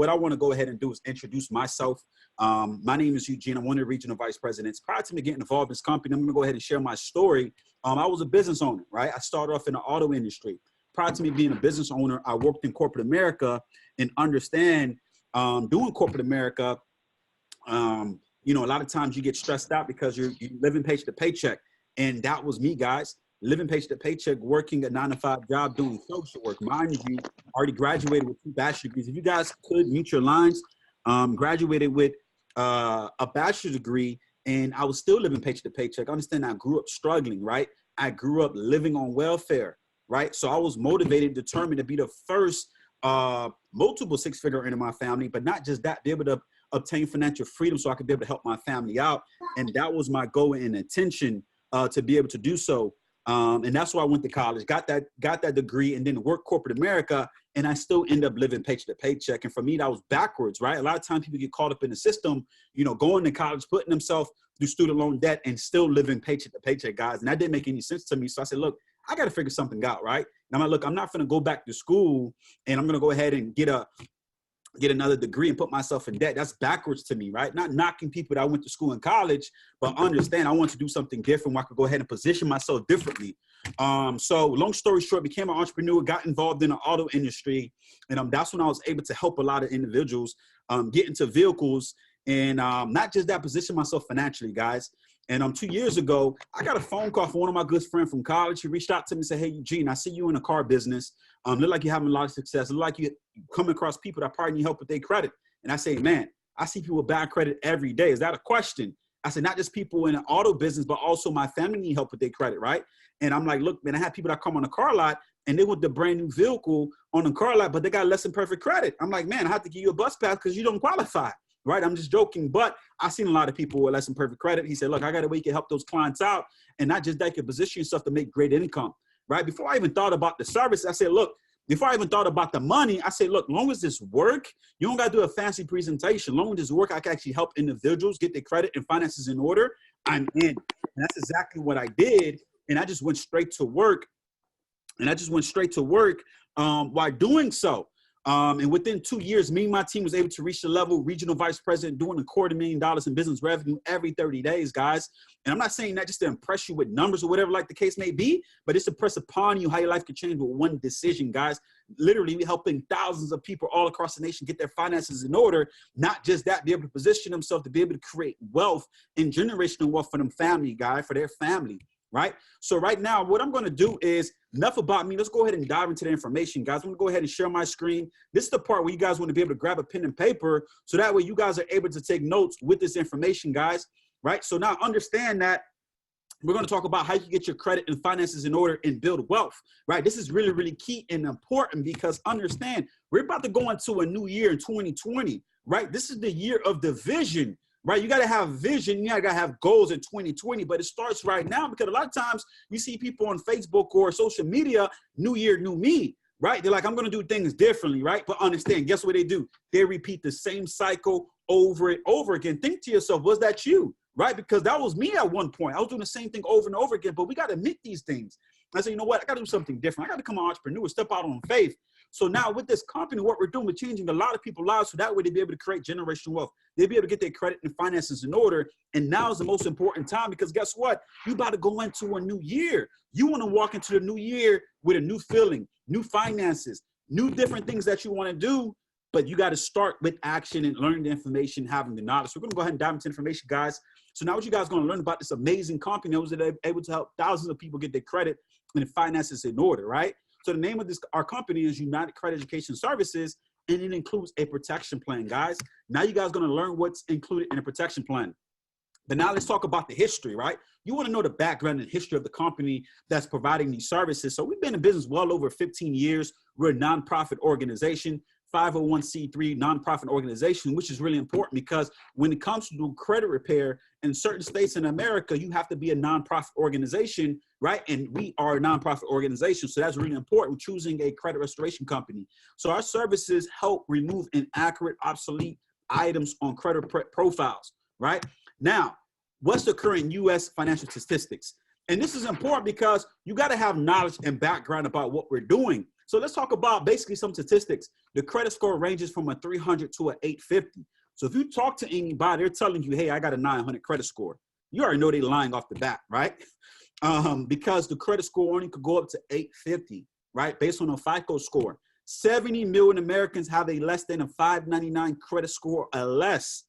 What I want to go ahead and do is introduce myself. My name is Eugene. I'm one of the regional vice presidents. Prior to me getting involved in this company, I'm going to go ahead and share my story. I was a business owner, right? I started off in the auto industry. Prior to me being a business owner, I worked in corporate America and understand doing corporate America. You know, a lot of times you get stressed out because you're living paycheck to paycheck. And that was me, guys. Living paycheck to paycheck, working a 9-to-5 job, doing social work. Mind you, I already graduated with 2 bachelor's degrees. If you guys could mute your lines, graduated with a bachelor's degree, and I was still living paycheck to paycheck. I understand I grew up struggling, right? I grew up living on welfare, right? So I was motivated, determined to be the first multiple 6-figure earner in my family, but not just that, be able to obtain financial freedom so I could be able to help my family out. And that was my goal and intention to be able to do so. And that's why I went to college, got that degree, and then worked corporate America, and I still end up living paycheck to paycheck. And for me, that was backwards, right? A lot of times people get caught up in the system, you know, going to college, putting themselves through student loan debt and still living paycheck to paycheck, guys. And that didn't make any sense to me. So I said, look, I got to figure something out, right? And I'm like, look, I'm not going to go back to school and I'm going to go ahead and get another degree and put myself in debt. That's backwards to me, right? Not knocking people that went to school and college, but understand I want to do something different where I could go ahead and position myself differently. So long story short, became an entrepreneur, got involved in the auto industry. And that's when I was able to help a lot of individuals get into vehicles and not just that, position myself financially, guys. And 2 years ago, I got a phone call from one of my good friends from college. He reached out to me and said, hey, Eugene, I see you in the car business. Look like you're having a lot of success. Look like you come across people that probably need help with their credit. And I say, man, I see people with bad credit every day. Is that a question? I said, not just people in the auto business, but also my family need help with their credit, right? And I'm like, look, man, I have people that come on the car lot and they want the brand new vehicle on the car lot, but they got less than perfect credit. I'm like, man, I have to give you a bus pass because you don't qualify. Right? I'm just joking, but I've seen a lot of people with less than perfect credit. He said, look, I got a way you can help those clients out and not just that, you can position yourself to make great income, right? Before I even thought about the service, I said, look, before I even thought about the money, I said, look, long as this work, you don't got to do a fancy presentation. Long as this work, I can actually help individuals get their credit and finances in order. I'm in. And that's exactly what I did. And I just went straight to work. While doing so. And within 2 years, me and my team was able to reach the level regional vice president, doing $250,000 in business revenue every 30 days, guys. And I'm not saying that just to impress you with numbers or whatever like the case may be, but it's to press upon you how your life could change with one decision, guys. Literally helping thousands of people all across the nation get their finances in order. Not just that, be able to position themselves to be able to create wealth and generational wealth for them family, guys, for their family. Right? So right now, what I'm going to do is enough about me. Let's go ahead and dive into the information, guys. I'm going to go ahead and share my screen. This is the part where you guys want to be able to grab a pen and paper. So that way you guys are able to take notes with this information, guys. Right? So now understand that we're going to talk about how you get your credit and finances in order and build wealth, right? This is really, really key and important because understand we're about to go into a new year in 2020, right? This is the year of the vision. Right, you got to have vision. You got to have goals in 2020, but it starts right now because a lot of times you see people on Facebook or social media, new year, new me, right? They're like, I'm going to do things differently, right? But understand, guess what they do? They repeat the same cycle over and over again. Think to yourself, was that you, right? Because that was me at one point. I was doing the same thing over and over again, but we got to admit these things. I said, you know what? I got to do something different. I got to become an entrepreneur, step out on faith. So now with this company, what we're doing, we're changing a lot of people's lives so that way they'll be able to create generational wealth. They'll be able to get their credit and finances in order. And now is the most important time because guess what? You about to go into a new year. You want to walk into the new year with a new feeling, new finances, new different things that you want to do. But you got to start with action and learning the information, having the knowledge. So we're going to go ahead and dive into information, guys. So now what you guys are going to learn about this amazing company that was able to help thousands of people get their credit and finances in order, right? So the name of our company is United Credit Education Services, and it includes a protection plan, guys. Now you guys are going to learn what's included in a protection plan. But now let's talk about the history, right? You want to know the background and history of the company that's providing these services. So we've been in business well over 15 years. We're a nonprofit organization, 501c3 nonprofit organization, which is really important because when it comes to do credit repair in certain states in America, you have to be a nonprofit organization, right? And we are a nonprofit organization. So that's really important, choosing a credit restoration company. So our services help remove inaccurate, obsolete items on credit profiles, right? Now, what's the current U.S. financial statistics? And this is important because you got to have knowledge and background about what we're doing. So let's talk about basically some statistics. The credit score ranges from a 300 to an 850. So if you talk to anybody, they're telling you, hey, I got a 900 credit score. You already know they're lying off the bat, right? Because the credit score only could go up to 850, right? Based on a FICO score. 70 million Americans have a less than a 599 credit score or less.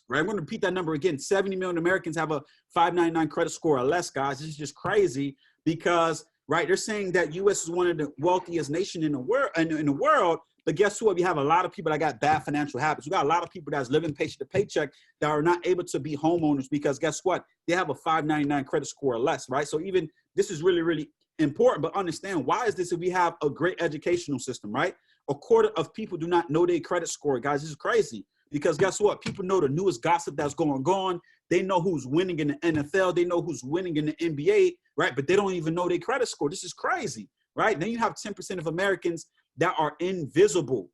Right, I'm going to repeat that number again. 70 million Americans have a 599 credit score or less, guys. This is just crazy because, right, they're saying that U.S. is one of the wealthiest nations in the world. But guess what? We have a lot of people that got bad financial habits. We got a lot of people that's living paycheck to paycheck that are not able to be homeowners because guess what? They have a 599 credit score or less, right? So even this is really, really important. But understand, why is this if we have a great educational system, right? A quarter of people do not know their credit score, guys. This is crazy. Because guess what? People know the newest gossip that's going on. They know who's winning in the NFL. They know who's winning in the NBA, right? But they don't even know their credit score. This is crazy, right? Then you have 10% of Americans that are invisible,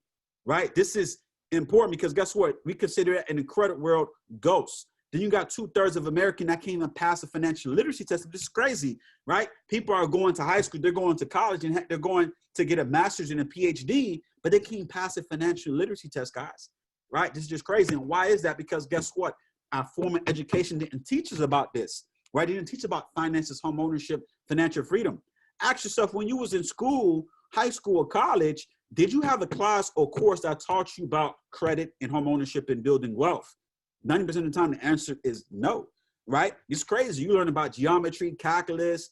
right? This is important because guess what? We consider it in the credit world ghosts. Then you got 2/3 of Americans that can't even pass a financial literacy test. This is crazy, right? People are going to high school, they're going to college, and they're going to get a master's and a PhD, but they can't pass a financial literacy test, guys. Right? This is just crazy. And why is that? Because guess what? Our formal education didn't teach us about this, right? They didn't teach about finances, home ownership, financial freedom. Ask yourself, when you was in school, high school or college, did you have a class or course that taught you about credit and home ownership and building wealth? 90% of the time, the answer is no, right? It's crazy. You learn about geometry, calculus,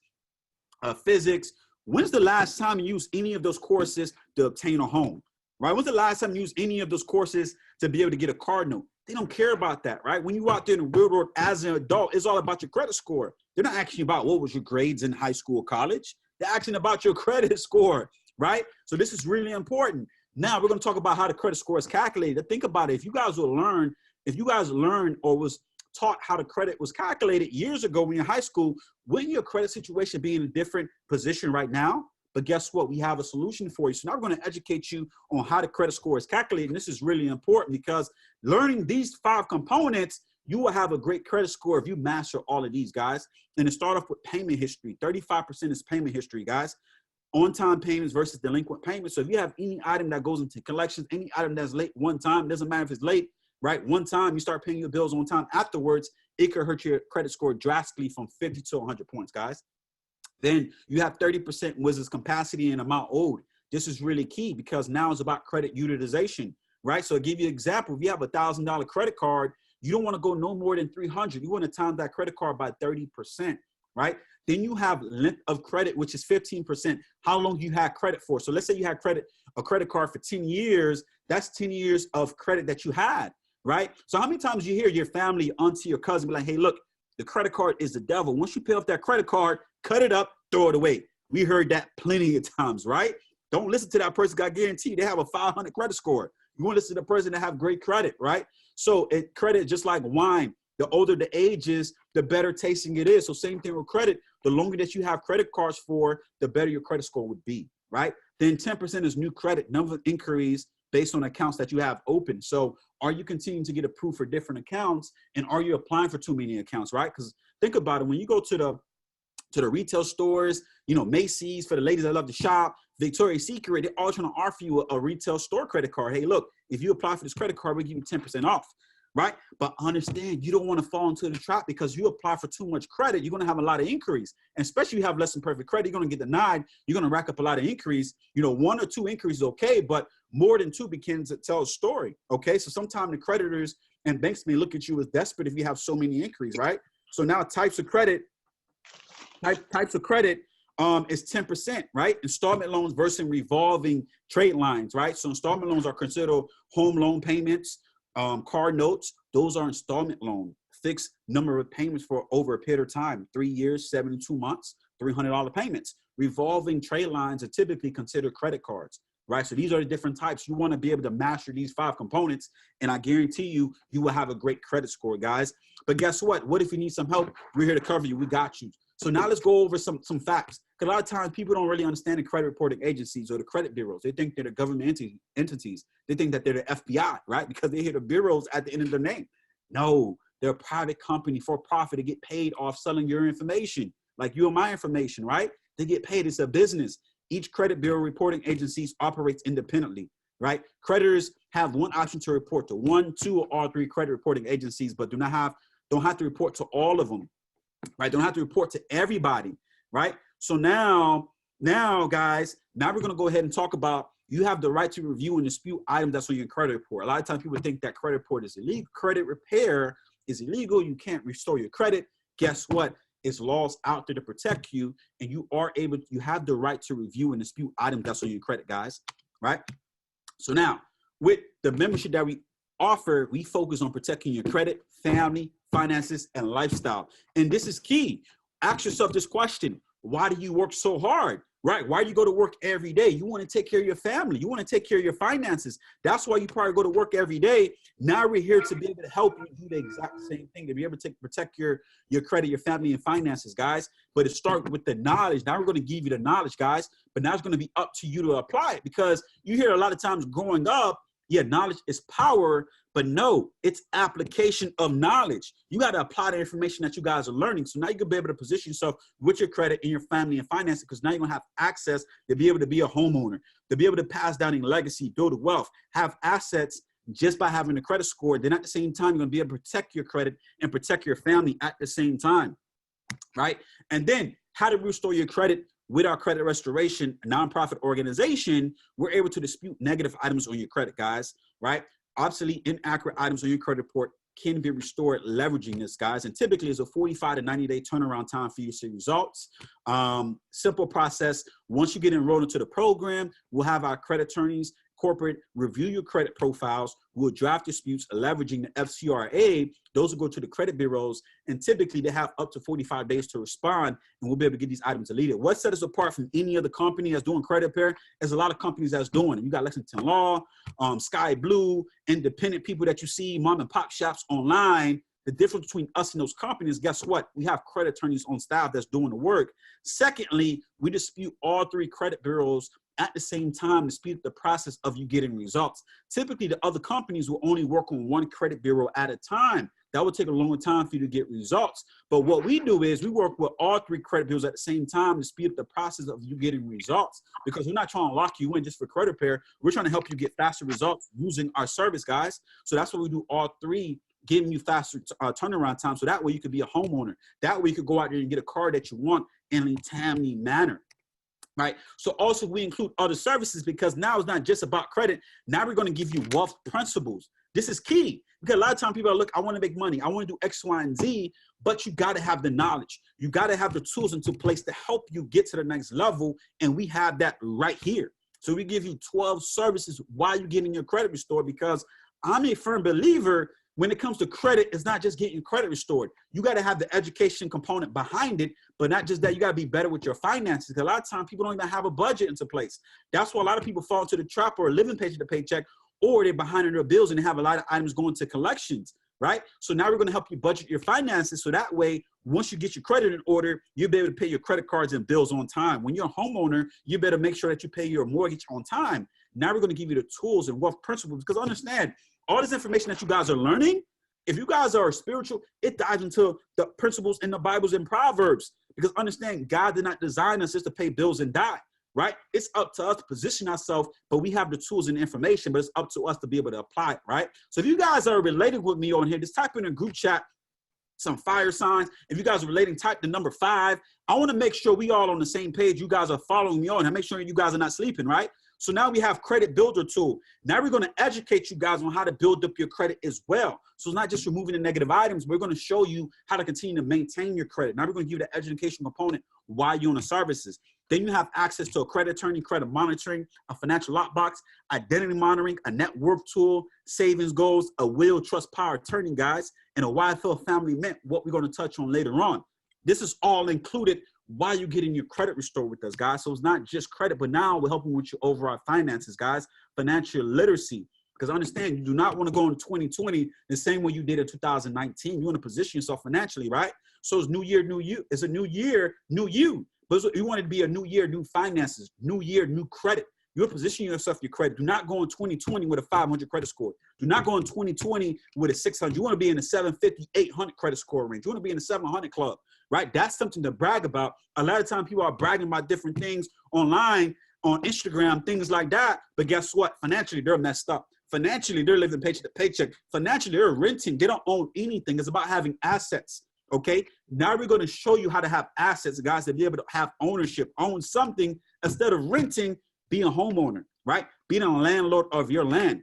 physics. When's the last time you used any of those courses to obtain a home? Right? When's the last time you used any of those courses to be able to get a car note? They don't care about that, right? When you out there in the real world as an adult, it's all about your credit score. They're not asking about what was your grades in high school or college. They're asking about your credit score, right? So this is really important. Now we're going to talk about how the credit score is calculated. Think about it. If you guys learned or was taught how the credit was calculated years ago when you're in high school, wouldn't your credit situation be in a different position right now? But guess what? We have a solution for you. So now we're going to educate you on how the credit score is calculated. And this is really important because learning these 5 components, you will have a great credit score if you master all of these, guys. And to start off with payment history, 35% is payment history, guys. On-time payments versus delinquent payments. So if you have any item that goes into collections, any item that's late one time, it doesn't matter if it's late, right? One time you start paying your bills on time. Afterwards, it could hurt your credit score drastically from 50 to 100 points, guys. Then you have 30% was its capacity and amount owed. This is really key because now it's about credit utilization, right? So I'll give you an example. If you have a $1,000 credit card, you don't want to go no more than 300. You want to time that credit card by 30%, right? Then you have length of credit, which is 15%. How long you had credit for? So let's say you had a credit card for 10 years. That's 10 years of credit that you had, right? So how many times you hear your family, auntie, or cousin be like, hey, look, the credit card is the devil. Once you pay off that credit card, cut it up, throw it away. We heard that plenty of times, right? Don't listen to that person. I guarantee they have a 500 credit score. You want to listen to the person that have great credit, right? So credit, just like wine, the older the age is, the better tasting it is. So same thing with credit. The longer that you have credit cards for, the better your credit score would be, right? Then 10% is new credit, number of inquiries based on accounts that you have open. So are you continuing to get approved for different accounts? And are you applying for too many accounts, right? Because think about it. When you go to the retail stores, you know, Macy's, for the ladies that love to shop, Victoria's Secret, they're all trying to offer you a retail store credit card. Hey, look, if you apply for this credit card, we give you 10% off, right? But understand, you don't want to fall into the trap because you apply for too much credit, you're going to have a lot of inquiries. And especially if you have less than perfect credit, you're going to get denied. You're going to rack up a lot of inquiries. You know, 1 or 2 inquiries is okay, but more than 2 begins to tell a story, okay? So sometimes the creditors and banks may look at you as desperate if you have so many inquiries, right? So now types of credit is 10%, right? Installment loans versus revolving trade lines, right? So installment loans are considered home loan payments, car notes. Those are installment loan, fixed number of payments for over a period of time, 3 years, 72 months, $300 payments. Revolving trade lines are typically considered credit cards, right? So these are the different types. You want to be able to master these 5 components, and I guarantee you, you will have a great credit score, guys. But guess what? What if you need some help? We're here to cover you. We got you. So now let's go over some facts. Because a lot of times people don't really understand the credit reporting agencies or the credit bureaus. They think they're the government entities. They think that they're the FBI, right? Because they hear the bureaus at the end of their name. No, they're a private company for profit to get paid off selling your information, like you and my information, right? They get paid. It's a business. Each credit bureau reporting agencies operates independently, right? Creditors have one option to report to one, two, or all three credit reporting agencies, but don't have to report to all of them, right? Don't have to report to everybody, right? So now guys, now we're going to go ahead and talk about, you have the right to review and dispute items that's on your credit report. A lot of times people think that credit report is illegal. Credit repair is illegal. You can't restore your credit. Guess what? It's laws out there to protect you, and you have the right to review and dispute items that's on your credit, guys, right? So now, with the membership that we offer, we focus on protecting your credit, family, finances, and lifestyle. And this is key. Ask yourself this question: why do you work so hard? Right? Why do you go to work every day? You want to take care of your family. You want to take care of your finances. That's why you probably go to work every day. Now we're here to be able to help you do the exact same thing, to be able to protect your credit, your family, and finances, guys. But it starts with the knowledge. Now we're going to give you the knowledge, guys. But now it's going to be up to you to apply it, because you hear a lot of times growing up, yeah, knowledge is power, but no, it's application of knowledge. You got to apply the information that you guys are learning. So now you can be able to position yourself with your credit and your family and finances, because now you're going to have access to be able to be a homeowner, to be able to pass down in legacy, build wealth, have assets just by having a credit score. Then at the same time, you're going to be able to protect your credit and protect your family at the same time, right? And then how to restore your credit. With our credit restoration nonprofit organization, we're able to dispute negative items on your credit, guys, right? Obsolete, inaccurate items on your credit report can be restored leveraging this, guys. And typically it's a 45 to 90-day turnaround time for you to see results. Simple process. Once you get enrolled into the program, we'll have our credit attorneys, corporate review your credit profiles. We'll draft disputes leveraging the FCRA. Those will go to the credit bureaus, and typically they have up to 45 days to respond, and we'll be able to get these items deleted. What sets us apart from any other company that's doing credit repair? There's a lot of companies that's doing it. You got Lexington Law, Sky Blue, independent people that you see, mom and pop shops online. The difference between us and those companies, guess what? We have credit attorneys on staff that's doing the work. Secondly, we dispute all three credit bureaus at the same time to speed up the process of you getting results. Typically, the other companies will only work on one credit bureau at a time. That would take a long time for you to get results. But what we do is we work with all three credit bureaus at the same time to speed up the process of you getting results, because we're not trying to lock you in just for credit repair. We're trying to help you get faster results using our service, guys. So that's what we do, all three, giving you faster turnaround time. So that way you could be a homeowner. That way you could go out there and get a car that you want in a timely manner. Right. So also we include other services, because now it's not just about credit. Now we're going to give you wealth principles. This is key, because a lot of times people are, look, I want to make money. I want to do X, Y, and Z, but you got to have the knowledge. You got to have the tools into place to help you get to the next level. And we have that right here. So we give you 12 services while you're getting your credit restored, because I'm a firm believer when it comes to credit, it's not just getting credit restored. You got to have the education component behind it, but not just that. You got to be better with your finances. Because a lot of times people don't even have a budget into place. That's why a lot of people fall into the trap or living paycheck to paycheck, or they're behind on their bills and they have a lot of items going to collections, right? So now we're going to help you budget your finances. So that way, once you get your credit in order, you'll be able to pay your credit cards and bills on time. When you're a homeowner, you better make sure that you pay your mortgage on time. Now we're going to give you the tools and wealth principles, because understand, all this information that you guys are learning, if you guys are spiritual, it dives into the principles in the Bibles and Proverbs. Because understand, God did not design us just to pay bills and die, right? It's up to us to position ourselves, but we have the tools and information, but it's up to us to be able to apply it, right? So if you guys are related with me on here, just type in a group chat some fire signs. If you guys are relating, type the number 5. I want to make sure we all on the same page. You guys are following me on, and make sure you guys are not sleeping, right? So now we have credit builder tool. Now we're going to educate you guys on how to build up your credit as well. So it's not just removing the negative items. We're going to show you how to continue to maintain your credit. Now we're going to give you the education component while you're on the services. Then you have access to a credit attorney, credit monitoring, a financial lockbox, identity monitoring, a net worth tool, savings goals, a will, trust, power attorney, guys, and a YFL family mint, what we're going to touch on later on. This is all included while you're getting your credit restored with us, guys. So it's not just credit, but now we're helping with your overall finances, guys, financial literacy. Because understand, you do not want to go in 2020 the same way you did in 2019. You want to position yourself financially, right? So it's new year, new you. It's a new year, new you. But you want it to be a new year, new finances, new year, new credit. You're positioning yourself your credit. Do not go in 2020 with a 500 credit score. Do not go in 2020 with a 600. You want to be in the 750, 800 credit score range. You want to be in the 700 club, right? That's something to brag about. A lot of times people are bragging about different things online, on Instagram, things like that. But guess what? Financially, they're messed up. Financially, they're living paycheck to paycheck. Financially, they're renting. They don't own anything. It's about having assets. Okay. Now we're going to show you how to have assets, guys, to be able to have ownership, own something instead of renting, being a homeowner, right? Being a landlord of your land.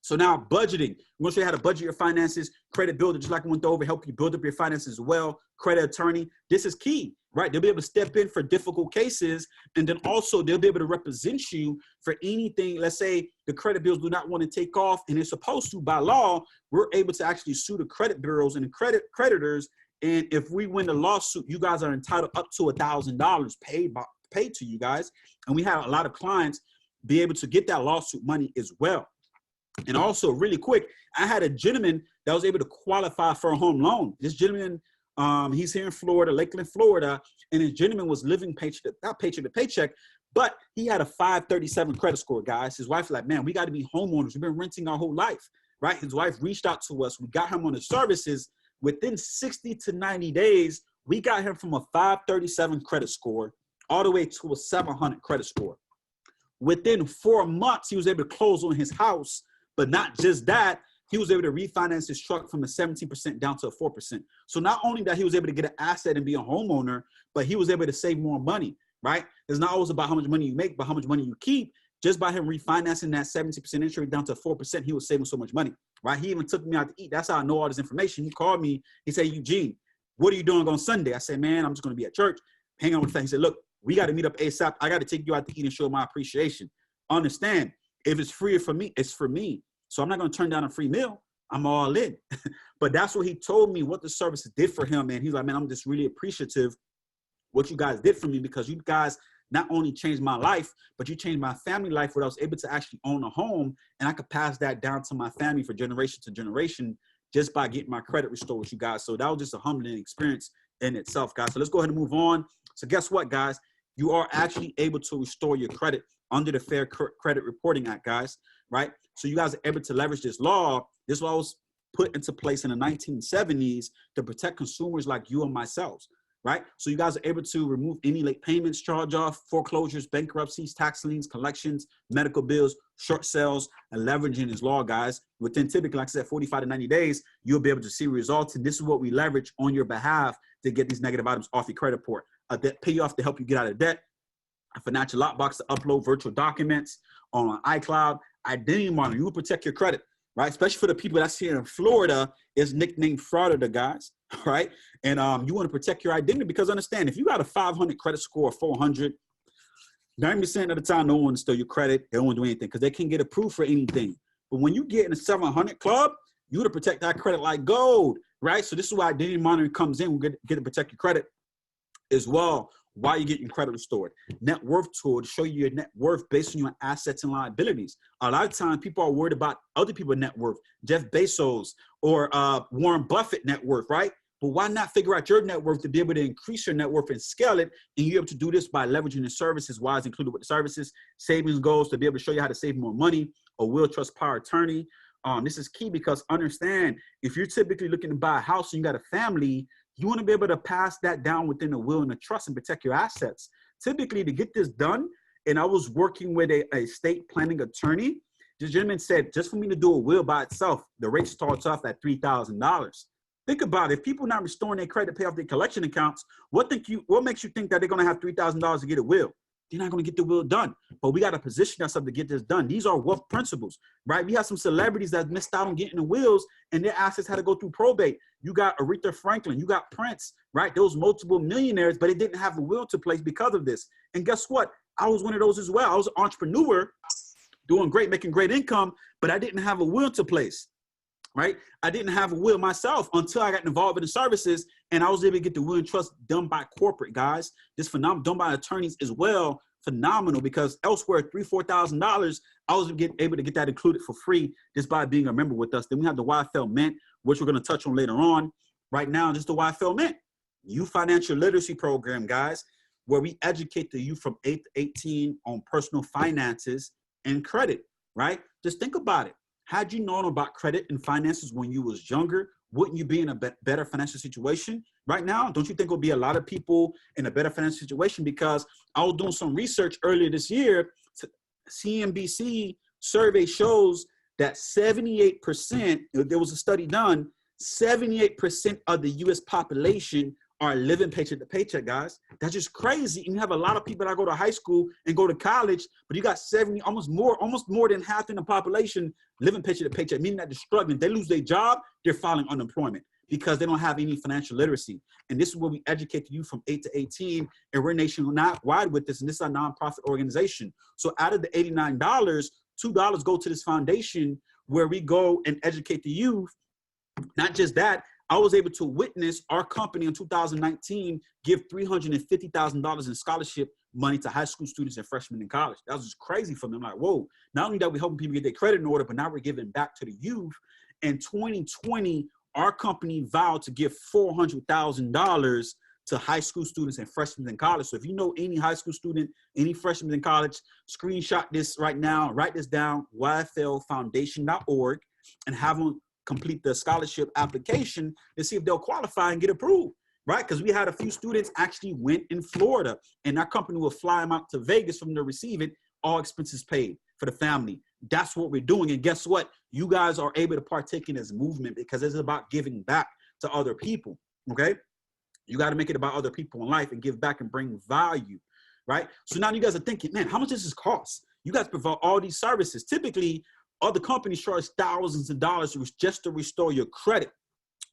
So now budgeting. We're going to show you how to budget your finances. Credit builder, just like we went over, help you build up your finances as well. Credit attorney. This is key, right? They'll be able to step in for difficult cases. And then also they'll be able to represent you for anything. Let's say the credit bills do not want to take off and they're supposed to by law. We're able to actually sue the credit bureaus and the creditors. And if we win the lawsuit, you guys are entitled up to $1,000 paid to you guys. And we have a lot of clients be able to get that lawsuit money as well. And also really quick, I had a gentleman that was able to qualify for a home loan. This gentleman, he's here in Florida, Lakeland, Florida. And this gentleman was living not paycheck to paycheck, but he had a 537 credit score, guys. His wife was like, man, we got to be homeowners. We've been renting our whole life, right? His wife reached out to us. We got him on the services. Within 60 to 90 days, we got him from a 537 credit score all the way to a 700 credit score. Within 4 months, he was able to close on his house, but not just that, he was able to refinance his truck from a 17% down to a 4%. So not only that he was able to get an asset and be a homeowner, but he was able to save more money, right? It's not always about how much money you make, but how much money you keep. Just by him refinancing that 17% interest rate down to 4%, he was saving so much money, right? He even took me out to eat. That's how I know all this information. He called me. He said, Eugene, what are you doing on Sunday? I said, man, I'm just going to be at church, hang out with the family. He said, look, we got to meet up ASAP. I got to take you out to eat and show my appreciation. Understand, if it's free for me, it's for me. So I'm not going to turn down a free meal. I'm all in. But that's what he told me, what the service did for him. And he's like, man, I'm just really appreciative what you guys did for me, because you guys not only changed my life, but you changed my family life where I was able to actually own a home, and I could pass that down to my family for generation to generation just by getting my credit restored with you guys. So that was just a humbling experience in itself, guys. So let's go ahead and move on. So guess what, guys? You are actually able to restore your credit under the Fair Credit Reporting Act, guys, right? So you guys are able to leverage this law. This law was put into place in the 1970s to protect consumers like you and myself, right? So you guys are able to remove any late payments, charge-off, foreclosures, bankruptcies, tax liens, collections, medical bills, short sales, and leveraging this law, guys. Within typically, like I said, 45 to 90 days, you'll be able to see results. And this is what we leverage on your behalf to get these negative items off your credit report. A debt payoff to help you get out of debt, a financial lockbox to upload virtual documents on iCloud, identity monitor. You will protect your credit, right? Especially for the people that's here in Florida, is nicknamed Florida, guys, right? And you want to protect your identity, because understand, if you got a 500 credit score, 400, 90% of the time, no one will steal your credit. They don't want to do anything because they can't get approved for anything. But when you get in a 700 club, you want to protect that credit like gold, right? So this is why identity monitoring comes in. We get to protect your credit as well while you're getting credit restored. Net worth tool to show you your net worth based on your assets and liabilities. A lot of times people are worried about other people's net worth, Jeff Bezos or Warren Buffett net worth, right? But why not figure out your net worth to be able to increase your net worth and scale it? And you're able to do this by leveraging the services. Why is included with the services, savings goals to be able to show you how to save more money, a will trust power attorney. This is key because understand, if you're typically looking to buy a house and you got a family, you want to be able to pass that down within a will and a trust and protect your assets. Typically, to get this done, and I was working with a estate planning attorney, the gentleman said, just for me to do a will by itself, the rate starts off at $3,000. Think about it. If people not restoring their credit, pay off their collection accounts, what makes you think that they're going to have $3,000 to get a will? They're not going to get the will done. But we got to position ourselves to get this done. These are wealth principles, right? We have some celebrities that missed out on getting the wills and their assets had to go through probate. You got Aretha Franklin, you got Prince, right? Those multiple millionaires, but they didn't have the will to place because of this. And guess what? I was one of those as well. I was an entrepreneur doing great, making great income, but I didn't have a will to place, right? I didn't have a will myself until I got involved in the services, and I was able to get the will and trust done by corporate guys. This phenomenal, done by attorneys as well. Phenomenal, because elsewhere, $3,000, $4,000, I was able to get that included for free just by being a member with us. Then we have the YFL Mint, which we're going to touch on later on. Right now, just the YFL Mint, new financial literacy program, guys. where we educate the youth from 8 to 18 on personal finances and credit, right? Just think about it. Had you known about credit and finances when you was younger, wouldn't you be in a better financial situation right now? Don't you think there'll be a lot of people in a better financial situation? Because I was doing some research earlier this year. CNBC survey shows that 78%, there was a study done, 78% of the US population are living paycheck to paycheck, guys. That's just crazy. And you have a lot of people that go to high school and go to college, but you got 70, almost more than half in the population living paycheck to paycheck, meaning that they're struggling. They lose their job, they're filing unemployment because they don't have any financial literacy. And this is where we educate you from 8 to 18, and we're nationwide with this, and this is a nonprofit organization. So out of the $89, $2 go to this foundation where we go and educate the youth. Not just that, I was able to witness our company in 2019 give $350,000 in scholarship money to high school students and freshmen in college. That was just crazy for me. I'm like, whoa, not only that we're helping people get their credit in order, but now we're giving back to the youth. In 2020, our company vowed to give $400,000 to high school students and freshmen in college. So if you know any high school student, any freshmen in college, screenshot this right now, write this down, yflfoundation.org, and have them complete the scholarship application to see if they'll qualify and get approved, right? Because we had a few students actually went in Florida, and our company will fly them out to Vegas for them to receive it, all expenses paid for the family. That's what we're doing. And guess what? You guys are able to partake in this movement because it's about giving back to other people, okay? You got to make it about other people in life and give back and bring value, right? So now you guys are thinking, man, how much does this cost? You guys provide all these services. Typically, other companies charge thousands of dollars just to restore your credit,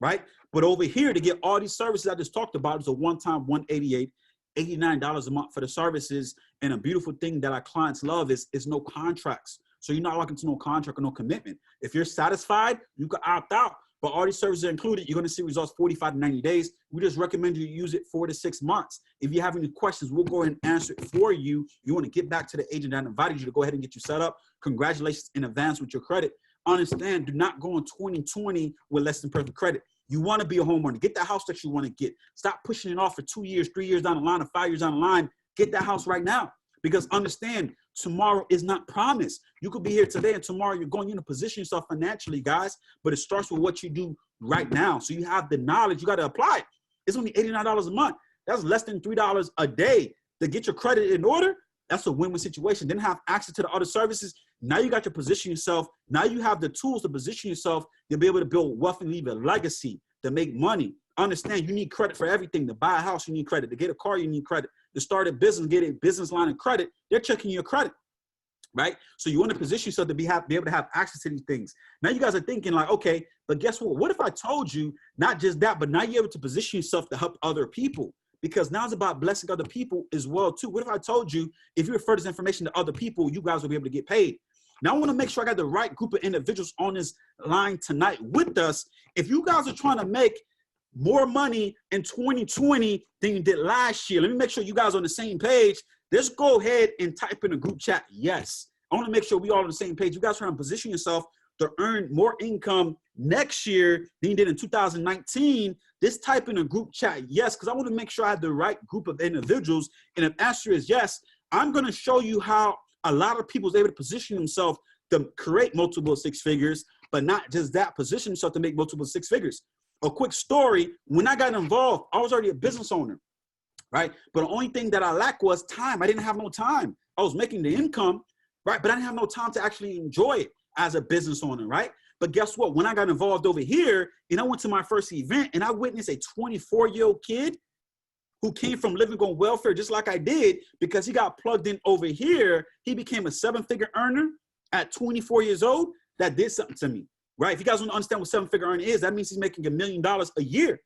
right? But over here, to get all these services I just talked about, is a one-time $188, $89 a month for the services. And a beautiful thing that our clients love is no contracts. So you're not locked into no contract or no commitment. If you're satisfied, you can opt out. But all these services are included. You're going to see results 45 to 90 days. We just recommend you use it 4 to 6 months. If you have any questions, we'll go ahead and answer it for you. You want to get back to the agent that invited you to go ahead and get you set up. Congratulations in advance with your credit. Understand, do not go in 2020 with less than perfect credit. You want to be a homeowner. Get that house that you want to get. Stop pushing it off for 2 years, 3 years down the line, or 5 years down the line. Get that house right now. Because understand, tomorrow is not promised. You could be here today and tomorrow you're going to position yourself financially, guys. But it starts with what you do right now. So you have the knowledge. You got to apply it. It's only $89 a month. That's less than $3 a day to get your credit in order. That's a win-win situation. Then have access to the other services. Now you got to position yourself. Now you have the tools to position yourself. You'll be able to build wealth and leave a legacy, to make money. Understand, you need credit for everything. To buy a house, you need credit. To get a car, you need credit. To start a business, get a business line of credit, they're checking your credit, right? So you want to position yourself to be able to have access to these things. Now you guys are thinking like, okay, but guess what? What if I told you not just that, but now you're able to position yourself to help other people? Because now it's about blessing other people as well too. What if I told you if you refer this information to other people, you guys will be able to get paid? Now I want to make sure I got the right group of individuals on this line tonight with us. If you guys are trying to make more money in 2020 than you did last year, let me make sure you guys are on the same page. Just go ahead and type in a group chat, yes. I want to make sure we all on the same page. You guys are trying to position yourself to earn more income next year than you did in 2019. Just type in a group chat, yes, because I want to make sure I have the right group of individuals. And if the answer is yes, I'm going to show you how a lot of people is able to position themselves to create multiple six figures, but not just that, position themselves to make multiple six figures. A quick story, when I got involved, I was already a business owner, right? But the only thing that I lacked was time. I didn't have no time. I was making the income, right? But I didn't have no time to actually enjoy it as a business owner, right? But guess what? When I got involved over here and I went to my first event and I witnessed a 24-year-old kid who came from living on welfare just like I did, because he got plugged in over here. He became a 7-figure earner at 24 years old. That did something to me. Right? If you guys want to understand what 7-figure earner is, that means he's making $1 million a year.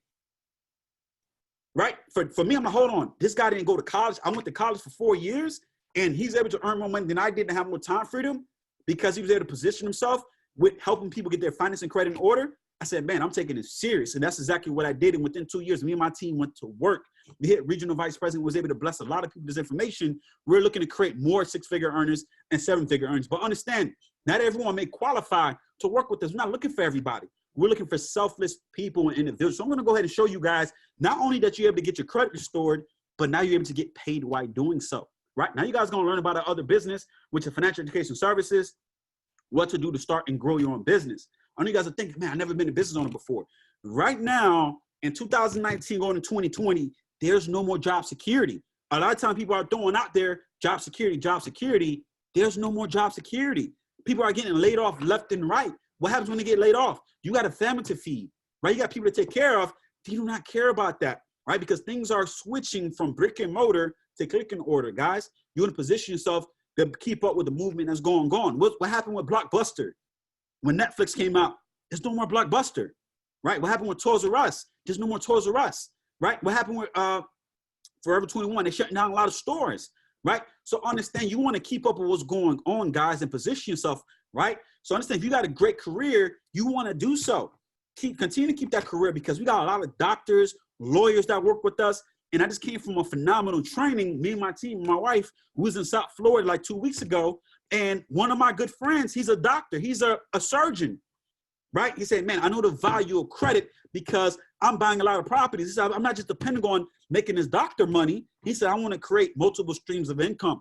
Right? For me, I'm like, hold on. This guy didn't go to college. I went to college for 4 years, and he's able to earn more money than I did and have more time freedom because he was able to position himself with helping people get their finance and credit in order. I said, man, I'm taking this serious. And that's exactly what I did. And within 2 years, me and my team went to work. We hit regional vice president, was able to bless a lot of people with this information. We're looking to create more 6-figure earners and 7-figure earners. But understand, not everyone may qualify to work with us. We're not looking for everybody. We're looking for selfless people and individuals. So I'm going to go ahead and show you guys not only that you're able to get your credit restored, but now you're able to get paid while doing so, right? Now you guys are going to learn about our other business, which is financial education services, what to do to start and grow your own business. I know you guys are thinking, man, I've never been a business owner before. Right now, in 2019, going to 2020, there's no more job security. A lot of times people are throwing out there job security, job security. There's no more job security. People are getting laid off left and right. What happens when they get laid off? You got a family to feed, right? You got people to take care of. They do not care about that, right? Because things are switching from brick and mortar to click and order, guys. You want to position yourself to keep up with the movement that's going on. What happened with Blockbuster? When Netflix came out, there's no more Blockbuster, right? What happened with Toys R Us? There's no more Toys R Us, right? What happened with Forever 21? They're shutting down a lot of stores, right? So understand, you want to keep up with what's going on, guys, and position yourself, right? So understand, if you got a great career, you want to do so. Continue to keep that career, because we got a lot of doctors, lawyers that work with us. And I just came from a phenomenal training. Me and my team, my wife, was in South Florida like 2 weeks ago. And one of my good friends, he's a doctor. He's a surgeon, right? He said, man, I know the value of credit because I'm buying a lot of properties. He said, I'm not just depending on making this doctor money. He said, I want to create multiple streams of income.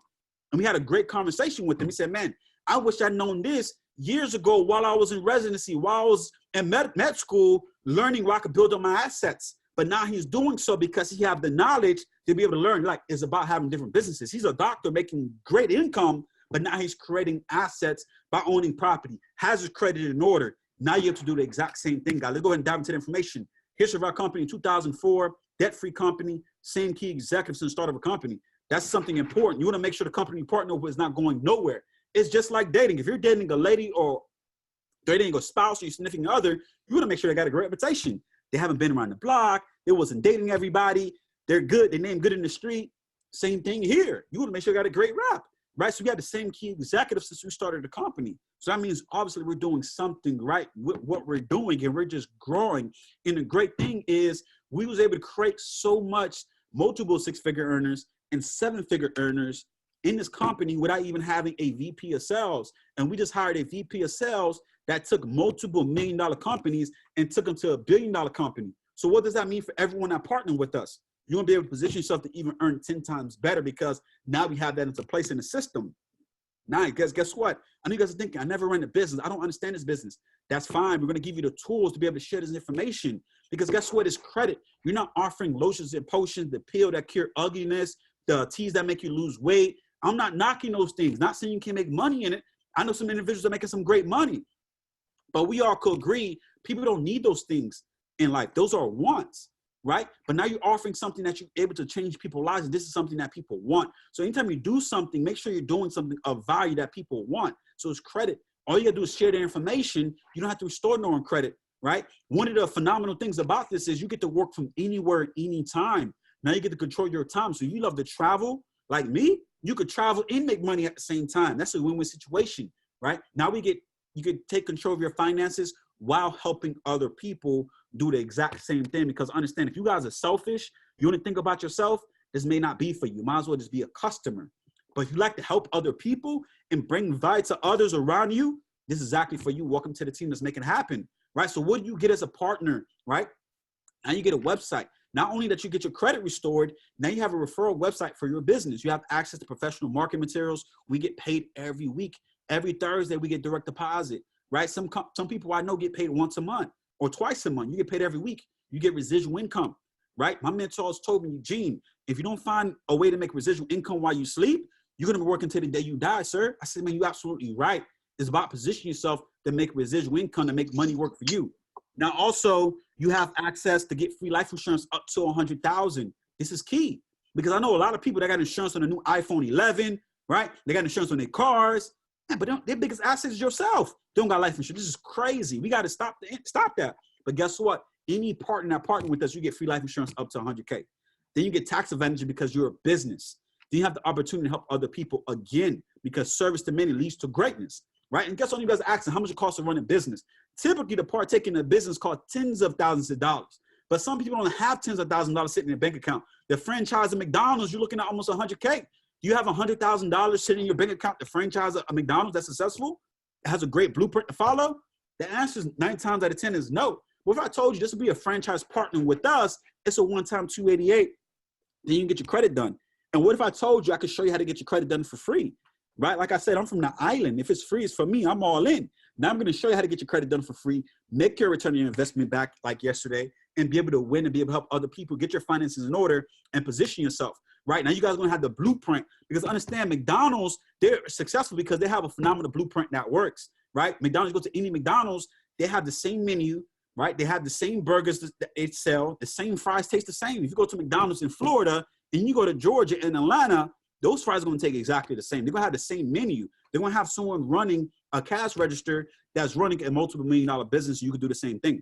And we had a great conversation with him. He said, man, I wish I'd known this years ago while I was in residency, while I was in med school, learning where I could build up my assets. But now he's doing so because he have the knowledge to be able to learn. Like, it's about having different businesses. He's a doctor making great income, but now he's creating assets by owning property. Has his credit in order. Now you have to do the exact same thing, guys. Let's go ahead and dive into the information. History of our company in 2004, debt-free company, same key executives since the start of a company. That's something important. You want to make sure the company you partner with is not going nowhere. It's just like dating. If you're dating a lady or dating a spouse or your significant other, you want to make sure they got a great reputation. They haven't been around the block. They wasn't dating everybody. They're good. They name good in the street. Same thing here. You want to make sure they got a great rap, right? So we got the same key executives since we started the company. So that means obviously we're doing something right with what we're doing, and we're just growing. And the great thing is we was able to create so much multiple six-figure earners and seven-figure earners in this company without even having a VP of sales. And we just hired a VP of sales that took multiple million-dollar companies and took them to a billion-dollar company. So what does that mean for everyone that partnered with us? You're gonna be able to position yourself to even earn 10 times better, because now we have that into place in the system. Now, guess what? I know you guys are thinking, I never ran a business. I don't understand this business. That's fine. We're gonna give you the tools to be able to share this information, because guess what? It's credit. You're not offering lotions and potions, the pill that cure ugliness, the teas that make you lose weight. I'm not knocking those things, not saying you can't make money in it. I know some individuals are making some great money, but we all could agree people don't need those things in life. Those are wants, right? But now you're offering something that you're able to change people's lives, and this is something that people want. So anytime you do something, make sure you're doing something of value that people want. So it's credit. All you gotta do is share the information. You don't have to restore no one credit, right? One of the phenomenal things about this is you get to work from anywhere, anytime. Now you get to control your time. So you love to travel like me, you could travel and make money at the same time. That's a win-win situation, right? Now you could take control of your finances while helping other people do the exact same thing. Because understand, if you guys are selfish, you only think about yourself, this may not be for you. Might as well just be a customer. But if you like to help other people and bring value to others around you, this is exactly for you. Welcome to the team that's making it happen, right? So what do you get as a partner, right? Now you get a website. Not only that you get your credit restored, now you have a referral website for your business. You have access to professional marketing materials. We get paid every week. Every Thursday, we get direct deposit, right? Some people I know get paid once a month or twice a month. You get paid every week. You get residual income, right? My mentors told me, Gene, if you don't find a way to make residual income while you sleep, you're going to be working till the day you die, sir. I said, man, you're absolutely right. It's about positioning yourself to make residual income, to make money work for you. Now, also, you have access to get free life insurance up to $100,000. This is key, because I know a lot of people that got insurance on a new iPhone 11, right? They got insurance on their cars, but their biggest asset is yourself. They don't got life insurance. This is crazy. We got to stop that. But guess what? Any partner that partner with us, you get free life insurance up to $100K. Then you get tax advantage because you're a business. Then you have the opportunity to help other people again, because service to many leads to greatness, right? And guess what? You guys are asking, how much it costs to run a business? Typically, to partake in a business costs tens of thousands of dollars. But some people don't have tens of thousands of dollars sitting in their bank account. The franchise of McDonald's, you're looking at almost $100K. Do you have $100,000 sitting in your bank account to franchise a McDonald's that's successful? It has a great blueprint to follow? The answer is 9 times out of 10 is no. Well, if I told you this would be a franchise partner with us, it's a one-time $288. then you can get your credit done. And what if I told you I could show you how to get your credit done for free, right? Like I said, I'm from the island. If it's free, it's for me. I'm all in. Now I'm going to show you how to get your credit done for free, make your return on your investment back like yesterday, and be able to win and be able to help other people get your finances in order and position yourself. Right now, you guys are going to have the blueprint, because understand McDonald's, they're successful because they have a phenomenal blueprint that works, right? McDonald's, go to any McDonald's, they have the same menu, right? They have the same burgers that they sell, the same fries taste the same. If you go to McDonald's in Florida and you go to Georgia and Atlanta, those fries are going to take exactly the same. They're going to have the same menu. They're going to have someone running a cash register that's running a multiple $1 million business. You could do the same thing.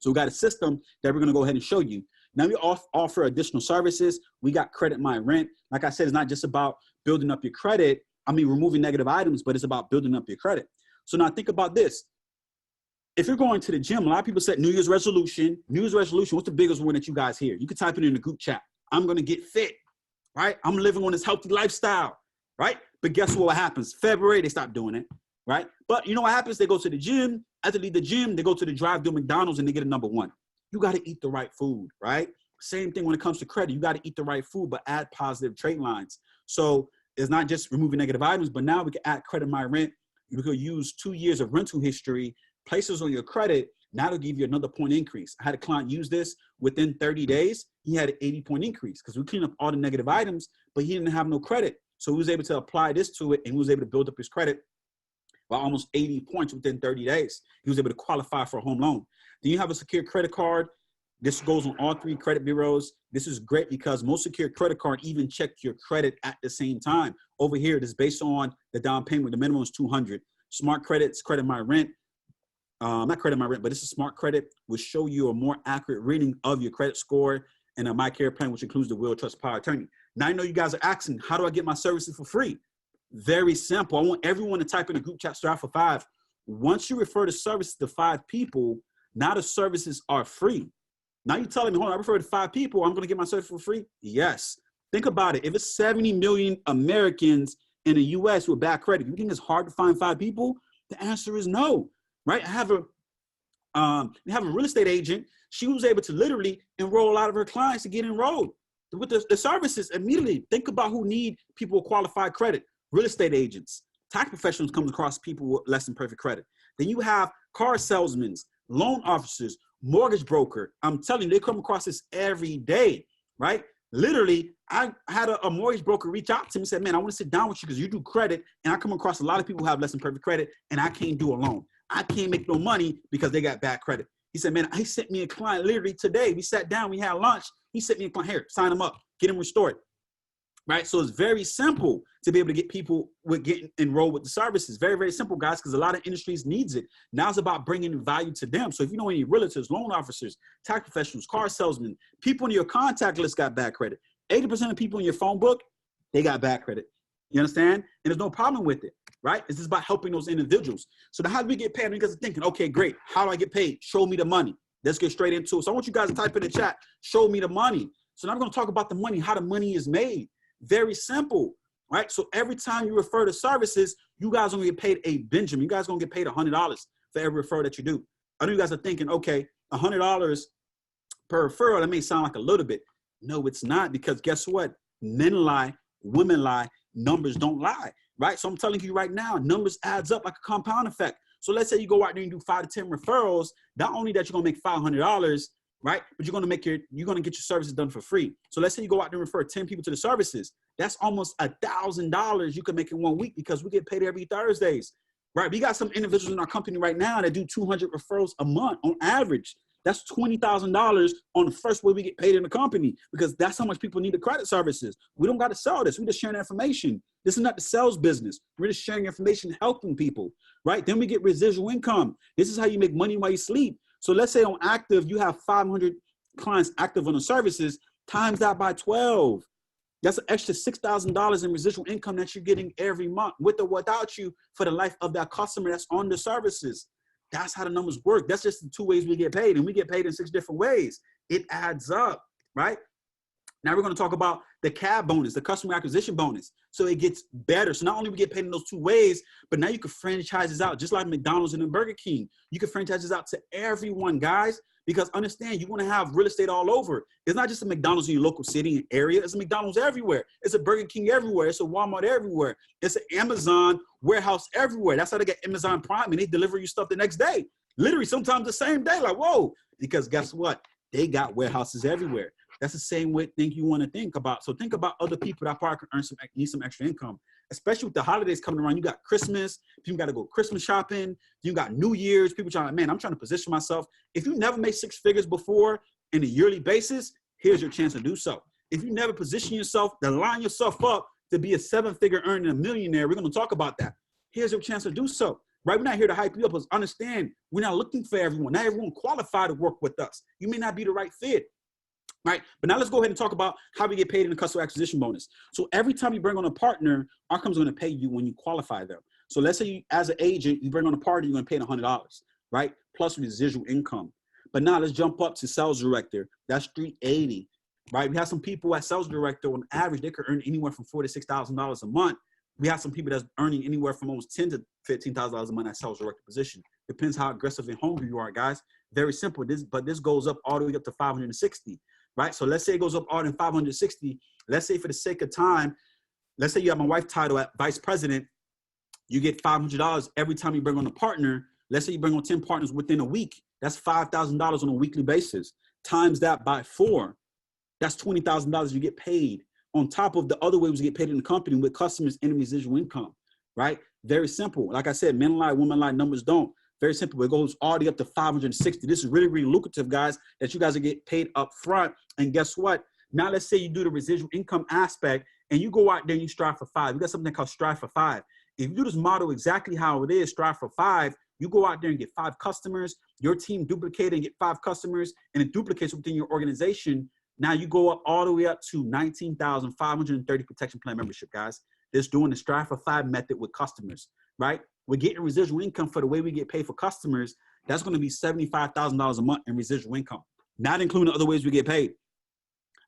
So we got a system that we're going to go ahead and show you. Now we offer additional services. We got Credit My Rent. Like I said, it's not just about building up your credit. I mean, removing negative items, but it's about building up your credit. So now think about this. If you're going to the gym, a lot of people said New Year's resolution. New Year's resolution, what's the biggest one that you guys hear? You can type it in the group chat. I'm going to get fit, right? I'm living on this healthy lifestyle, right? But guess what happens? February, they stop doing it, right? But you know what happens? They go to the gym. After they leave the gym, they go to the drive-thru McDonald's and they get a number one. You got to eat the right food, right? Same thing when it comes to credit. You got to eat the right food, but add positive trade lines. So it's not just removing negative items, but now we can add Credit My Rent. We could use 2 years of rental history, places on your credit. Now to give you another point increase. I had a client use this within 30 days. He had an 80-point increase because we cleaned up all the negative items, but he didn't have no credit. So he was able to apply this to it, and he was able to build up his credit by almost 80 points within 30 days. He was able to qualify for a home loan. Then you have a secure credit card. This goes on all 3 credit bureaus. This is great because most secure credit card even check your credit at the same time. Over here, it is based on the down payment. The minimum is $200. Smart Credit's Credit My Rent. Not Credit My Rent, but this is Smart Credit, will show you a more accurate reading of your credit score, and a My Care plan, which includes the Will Trust Power Attorney. Now I know you guys are asking, how do I get my services for free? Very simple. I want everyone to type in the group chat Strive for 5. Once you refer the services to 5 people, now the services are free. Now you're telling me, hold on, I refer to 5 people, I'm going to get my service for free? Yes. Think about it. If it's 70 million Americans in the U.S. with bad credit, you think it's hard to find 5 people? The answer is no, right? I have a real estate agent. She was able to literally enroll a lot of her clients to get enrolled with the services immediately. Think about who need people with qualified credit. Real estate agents, tax professionals come across people with less than perfect credit. Then you have car salesmen, loan officers, mortgage broker. I'm telling you, they come across this every day, right? Literally, I had a mortgage broker reach out to me and said, man, I want to sit down with you because you do credit. And I come across a lot of people who have less than perfect credit, and I can't do a loan. I can't make no money because they got bad credit. He said, man, he sent me a client literally today. We sat down, we had lunch. He sent me a client, here, sign him up, get him restored. Right? So it's very simple to be able to get people with getting enrolled with the services. Very, very simple, guys, because a lot of industries needs it. Now it's about bringing value to them. So if you know any realtors, loan officers, tax professionals, car salesmen, people in your contact list got bad credit. 80% of people in your phone book, they got bad credit. You understand? And there's no problem with it, right? It's just about helping those individuals. So now how do we get paid? You guys are thinking, okay, great. How do I get paid? Show me the money. Let's get straight into it. So I want you guys to type in the chat, show me the money. So now I'm going to talk about the money, how the money is made. Very simple, right? So every time you refer to services, you guys are going to get paid a Benjamin. You guys are going to get paid $100 for every referral that you do. I know you guys are thinking, okay, $100 per referral, that may sound like a little bit. No, it's not, because guess what? Men lie, women lie, numbers don't lie, right? So I'm telling you right now, numbers adds up like a compound effect. So let's say you go out there and do 5 to 10 referrals. Not only that you're going to make $500, right? But you're going to get your services done for free. So let's say you go out there and refer 10 people to the services. That's almost $1,000 you can make in 1 week, because we get paid every Thursdays, right? We got some individuals in our company right now that do 200 referrals a month on average. That's $20,000 on the first way we get paid in the company, because that's how much people need the credit services. We don't got to sell this. We're just sharing information. This is not the sales business. We're just sharing information, helping people, right? Then we get residual income. This is how you make money while you sleep. So let's say on active, you have 500 clients active on the services, times that by 12. That's an extra $6,000 in residual income that you're getting every month, with or without you, for the life of that customer that's on the services. That's how the numbers work. That's just the 2 ways we get paid, and we get paid in 6 different ways. It adds up, right? Now we're going to talk about the CAB bonus, the customer acquisition bonus. So it gets better. So not only we get paid in those two ways, but now you can franchise this out, just like McDonald's and then Burger King. You can franchise this out to everyone, guys, because understand, you want to have real estate all over. It's not just a McDonald's in your local city and area. It's a McDonald's everywhere. It's a Burger King everywhere. It's a Walmart everywhere. It's an Amazon warehouse everywhere. That's how they get Amazon Prime, and they deliver you stuff the next day. Literally, sometimes the same day. Like, whoa, because guess what? They got warehouses everywhere. That's the same way thing you want to think about. So think about other people that probably can need some extra income, especially with the holidays coming around. You got Christmas, people got to go Christmas shopping. You got New Year's, people trying to, man, I'm trying to position myself. If you never made six figures before in a yearly basis, here's your chance to do so. If you never position yourself to line yourself up to be a seven-figure earning a millionaire, we're going to talk about that. Here's your chance to do so. Right? We're not here to hype you up, but understand we're not looking for everyone. Not everyone qualified to work with us. You may not be the right fit. Right. But now let's go ahead and talk about how we get paid in the customer acquisition bonus. So every time you bring on a partner, our company's going to pay you when you qualify them. So let's say you, as an agent, you bring on a partner, you're going to pay $100, right? Plus residual income. But now let's jump up to sales director. That's $380, right? We have some people at sales director on average, they could earn anywhere from $4,000 to $6,000 a month. We have some people that's earning anywhere from almost $10,000 to $15,000 a month at sales director position. Depends how aggressive and hungry you are, guys. Very simple. But this goes up all the way up to 560. Right? So let's say it goes up all in 560. Let's say for the sake of time, let's say you have my wife title at vice president, you get $500 every time you bring on a partner. Let's say you bring on 10 partners within a week. That's $5,000 on a weekly basis. Times that by 4. That's $20,000 you get paid on top of the other ways you get paid in the company with customers and residual income, right? Very simple. Like I said, men lie, women lie, numbers don't. Very simple. It goes all the way up to 560. This is really, really lucrative, guys, that you guys are get paid up front. And guess what? Now let's say you do the residual income aspect and you go out there and you strive for 5. We got something called strive for 5. If you do this model exactly how it is, strive for 5, you go out there and get 5 customers, your team duplicate and get 5 customers, and it duplicates within your organization. Now you go up all the way up to 19,530 protection plan membership, guys. This doing the strive for 5 method with customers, right? We're getting residual income for the way we get paid for customers. That's going to be $75,000 a month in residual income, not including the other ways we get paid.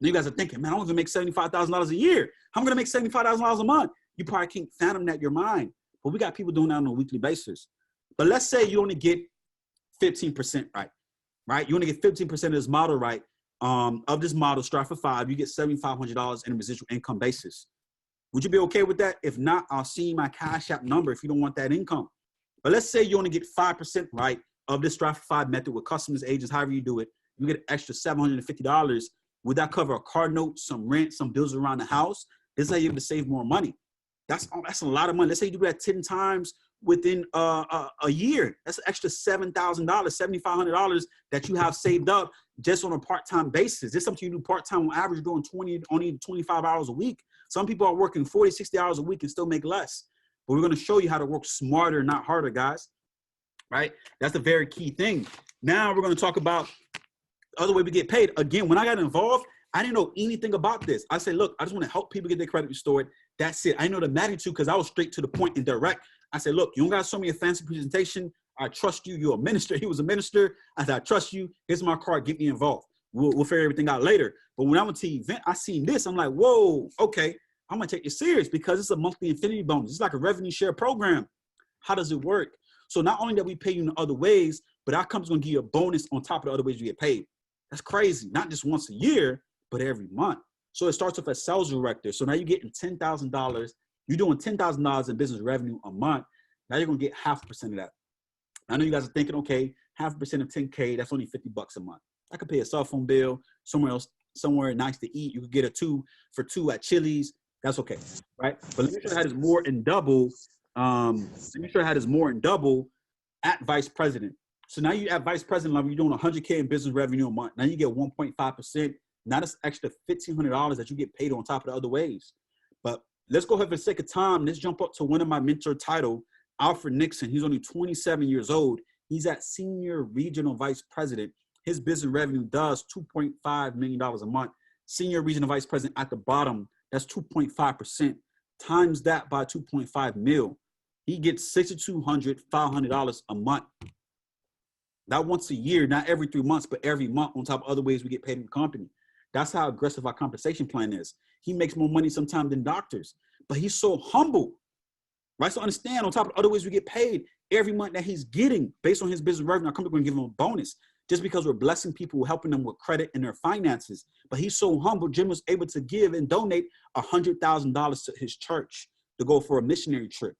Now you guys are thinking, man, I don't even make $75,000 a year. How am I going to make $75,000 a month? You probably can't fathom that in your mind, but we got people doing that on a weekly basis. But let's say you only get 15% right? You only get 15% of this model right. Of this model, strive for 5, you get $7,500 in a residual income basis. Would you be okay with that? If not, I'll see my Cash App number if you don't want that income. But let's say you only get 5% right of this strive for 5 method with customers, agents, however you do it. You get an extra $750. Would that cover a car note, some rent, some bills around the house? This is how you're able to save more money. That's a lot of money. Let's say you do that 10 times within a year. That's an extra $7,000, $7,500 that you have saved up just on a part-time basis. This is something you do part-time on average, doing only 25 hours a week. Some people are working 40, 60 hours a week and still make less. But we're going to show you how to work smarter, not harder, guys. Right? That's a very key thing. Now we're going to talk about the other way we get paid. Again, when I got involved, I didn't know anything about this. I said, look, I just want to help people get their credit restored. That's it. I know the magnitude because I was straight to the point and direct. I said, look, you don't got to show me a fancy presentation. I trust you. You're a minister. He was a minister. I said, I trust you. Here's my card. Get me involved. We'll figure everything out later. But when I went to the event, I seen this. I'm like, whoa, okay. I'm going to take you serious because it's a monthly infinity bonus. It's like a revenue share program. How does it work? So not only that we pay you in other ways, but our company's going to give you a bonus on top of the other ways you get paid. That's crazy. Not just once a year, but every month. So it starts off as sales director. So now you're getting $10,000. You're doing $10,000 in business revenue a month. Now you're going to get 0.5% of that. I know you guys are thinking, okay, 0.5% of 10K, that's only $50 a month. I could pay a cell phone bill somewhere else, somewhere nice to eat. You could get a 2 for 2 at Chili's. That's okay, right? But let me show you how this more than double. Let me show you how this more than double at vice president. So now you at vice president level, you're doing 100K in business revenue a month. Now you get 1.5%. Now that's extra $1,500 that you get paid on top of the other ways. But let's go ahead for the sake of time. Let's jump up to one of my mentor title, Alfred Nixon. He's only 27 years old. He's at senior regional vice president. His business revenue does $2.5 million a month. Senior regional vice president at the bottom, that's 2.5%. Times that by 2.5 mil. He gets $6,200 a month. Not once a year, not every 3 months, but every month on top of other ways we get paid in the company. That's how aggressive our compensation plan is. He makes more money sometimes than doctors, but he's so humble, right? So understand, on top of other ways we get paid, every month that he's getting based on his business revenue, our company going to give him a bonus just because we're blessing people, helping them with credit and their finances. But he's so humble, Jim was able to give and donate $100,000 to his church to go for a missionary trip.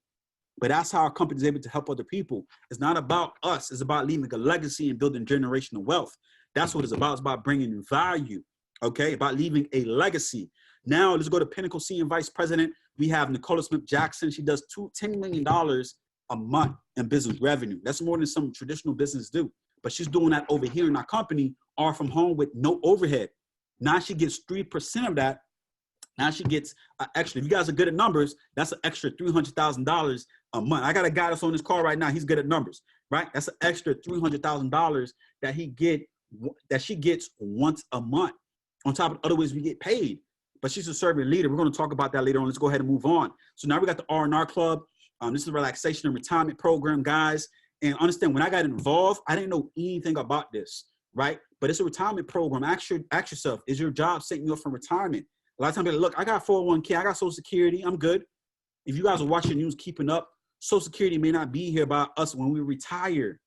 But that's how our company is able to help other people. It's not about us. It's about leaving a legacy and building generational wealth. That's what it's about. It's about bringing value, okay? About leaving a legacy. Now, let's go to Pinnacle Senior Vice President. We have Nicola Smith-Jackson. She does $10 million a month in business revenue. That's more than some traditional business do. But she's doing that over here in our company, or from home with no overhead. Now she gets 3% of that. Now she gets extra. If you guys are good at numbers, that's an extra $300,000 a month. I got a guy that's on this call right now. He's good at numbers, right? That's an extra $300,000 that she gets once a month, on top of other ways we get paid. But she's a servant leader. We're going to talk about that later on. Let's go ahead and move on. So now we got the R&R Club. This is a relaxation and retirement program, guys. And understand, when I got involved, I didn't know anything about this, right? But it's a retirement program. Ask yourself, is your job setting you up for retirement? A lot of times, people, look, I got 401k, I got Social Security, I'm good. If you guys are watching the news, keeping up, Social Security may not be here by us when we retire,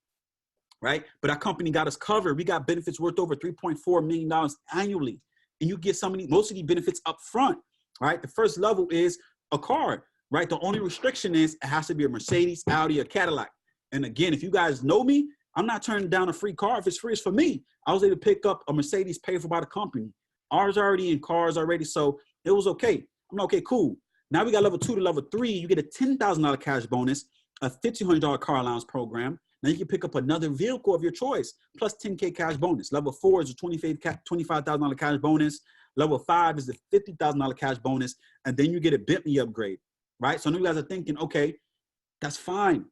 right? But our company got us covered. We got benefits worth over $3.4 million annually. And you get most of these benefits up front, right? The first level is a car, right? The only restriction is it has to be a Mercedes, Audi, or Cadillac. And again, if you guys know me, I'm not turning down a free car. If it's free, it's for me. I was able to pick up a Mercedes paid for by the company. Ours already in cars already, so it was okay. I'm like, okay, cool. Now we got level 2 to level 3. You get a $10,000 cash bonus, a $1,500 car allowance program. Now you can pick up another vehicle of your choice, plus $10K cash bonus. Level 4 is a $25,000 cash bonus. Level 5 is a $50,000 cash bonus, and then you get a Bentley upgrade, right? So I know you guys are thinking, okay, that's fine,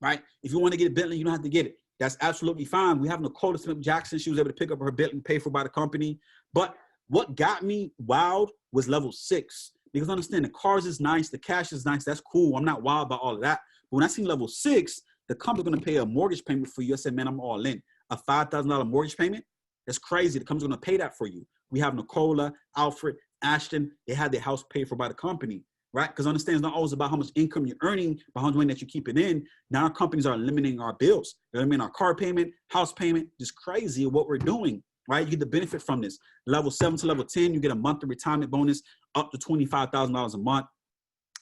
right? If you want to get a Bentley, you don't have to get it. That's absolutely fine. We have Nicola Smith-Jackson. She was able to pick up her Bentley paid for by the company. But what got me wowed was level 6. Because understand, the cars is nice, the cash is nice, that's cool. I'm not wild about all of that. But when I see level 6, the company's gonna pay a mortgage payment for you. I said, man, I'm all in. A $5,000 mortgage payment? That's crazy. The company's gonna pay that for you. We have Nicola, Alfred, Ashton. They had their house paid for by the company, right? Because understand, it's not always about how much income you're earning, but how much money that you keep it in. Now our companies are eliminating our bills. They're eliminating our car payment, house payment. Just crazy what we're doing, right? You get the benefit from this. Level 7 to level 10, you get a monthly retirement bonus up to $25,000 a month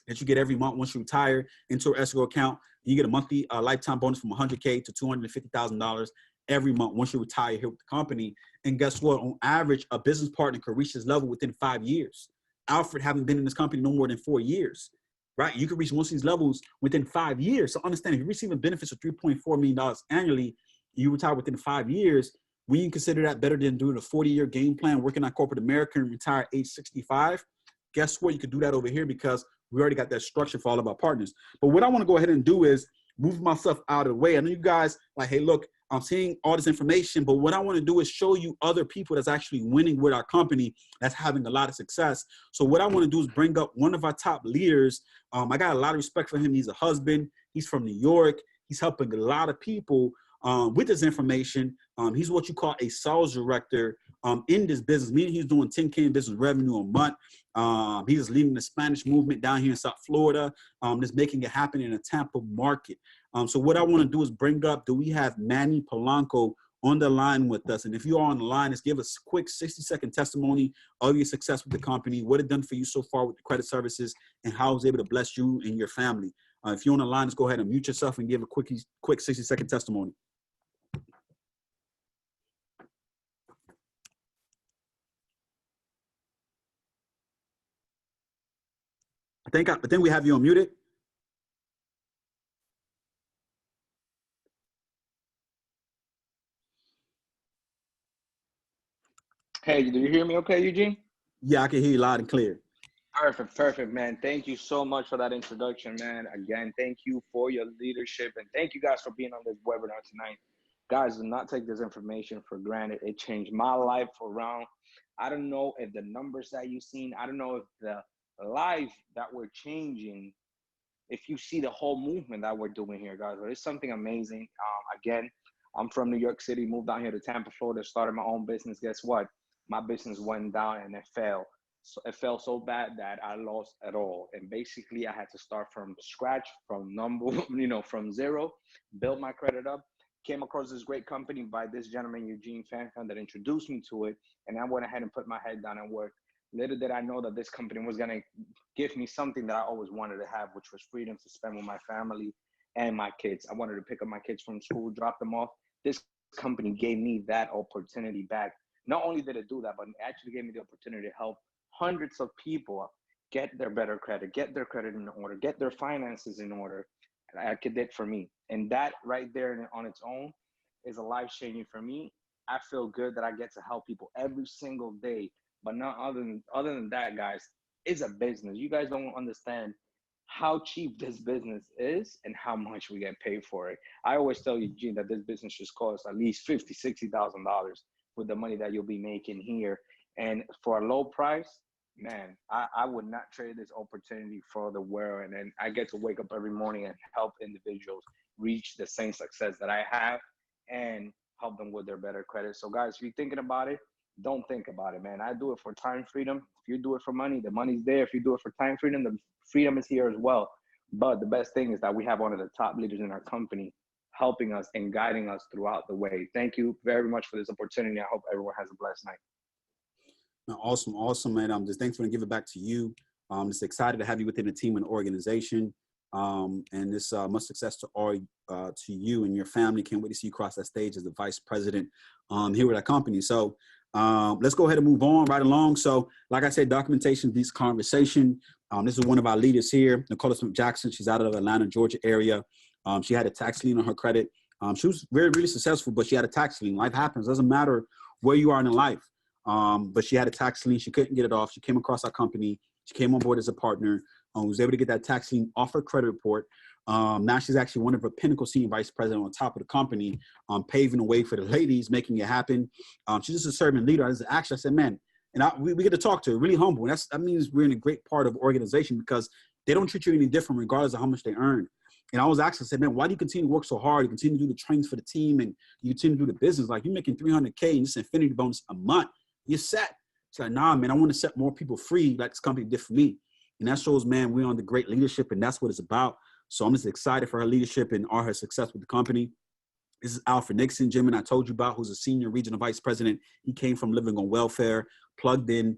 that you get every month once you retire into an escrow account. You get a monthly lifetime bonus from $100K to $250,000 every month once you retire here with the company. And guess what? On average, a business partner could reach this level within 5 years. Alfred haven't been in this company no more than 4 years, right? You can reach most of these levels within 5 years. So understand, if you're receiving benefits of $3.4 million annually, you retire within 5 years. When you consider that better than doing a 40-year game plan, working on corporate America and retire age 65, guess what? You could do that over here because we already got that structure for all of our partners. But what I want to go ahead and do is move myself out of the way. I know you guys like, hey, look, I'm seeing all this information, but what I want to do is show you other people that's actually winning with our company, that's having a lot of success. So what I want to do is bring up one of our top leaders. I got a lot of respect for him. He's a husband. He's from New York. He's helping a lot of people with this information. He's what you call a sales director in this business, meaning he's doing 10K in business revenue a month. He's leading the Spanish movement down here in South Florida. That's making it happen in a Tampa market. So what I want to do is bring up, do we have Manny Polanco on the line with us? And if you are on the line, just give us a quick 60-second testimony of your success with the company, what it done for you so far with the credit services, and how it was able to bless you and your family. If you're on the line, just go ahead and mute yourself and give a quick 60-second testimony. I think we have you unmuted. Hey, do you hear me okay, Eugene? Yeah, I can hear you loud and clear. Perfect, man. Thank you so much for that introduction, man. Again, thank you for your leadership, and thank you guys for being on this webinar tonight. Guys, do not take this information for granted. It changed my life around. I don't know if the numbers that you've seen, I don't know if the life that we're changing, if you see the whole movement that we're doing here, guys, but it's something amazing. Again, I'm from New York City, moved down here to Tampa, Florida, started my own business. Guess what? my business went down and it fell. So it felt so bad that I lost it all. And basically I had to start from scratch, from from zero, build my credit up. Came across this great company by this gentleman, Eugene Fanfan, that introduced me to it. And I went ahead and put my head down and worked. Little did I know that this company was going to give me something that I always wanted to have, which was freedom to spend with my family and my kids. I wanted to pick up my kids from school, drop them off. This company gave me that opportunity back. Not only did it do that, but it actually gave me the opportunity to help hundreds of people get their better credit, get their credit in order, get their finances in order. Like it did for me. And that right there on its own is a life changing for me. I feel good that I get to help people every single day. But not other than that, guys, it's a business. You guys don't understand how cheap this business is and how much we get paid for it. I always tell Eugene that this business just costs at least $50,000-$60,000 with the money that you'll be making here. And for a low price, man, I would not trade this opportunity for the world. And then I get to wake up every morning and help individuals reach the same success that I have and help them with their better credit. So guys, if you're thinking about it, don't think about it, man. I do it for time freedom. If you do it for money, the money's there. If you do it for time freedom, the freedom is here as well. But the best thing is that we have one of the top leaders in our company helping us and guiding us throughout the way. Thank you very much for this opportunity. I hope everyone has a blessed night. Awesome, man. I'm just thankful to give it back to you. I'm just excited to have you within the team and organization. And this much success to all to you and your family. Can't wait to see you cross that stage as the vice president here with our company. So let's go ahead and move on right along. So like I said, documentation beats conversation. This is one of our leaders here, Nicole Smith Jackson. She's out of the Atlanta, Georgia area. She had a tax lien on her credit. She was really successful, but she had a tax lien. Life happens. Doesn't matter where you are in life. But she had a tax lien. She couldn't get it off. She came across our company. She came on board as a partner. Was able to get that tax lien off her credit report. Now she's actually one of her pinnacle senior vice president on top of the company, paving the way for the ladies, making it happen. She's just a servant leader. I said, man, and we get to talk to her, really humble. And that means we're in a great part of the organization because they don't treat you any different regardless of how much they earn. And I was actually said, man, why do you continue to work so hard? You continue to do the trainings for the team and you continue to do the business. Like you're making $300K and this infinity bonus a month. You're set. It's like, nah, man, I want to set more people free like this company did for me. And that shows, man, we're on the great leadership and that's what it's about. So I'm just excited for her leadership and all her success with the company. This is Alfred Nixon, Jim, and I told you about, who's a senior regional vice president. He came from living on welfare, plugged in.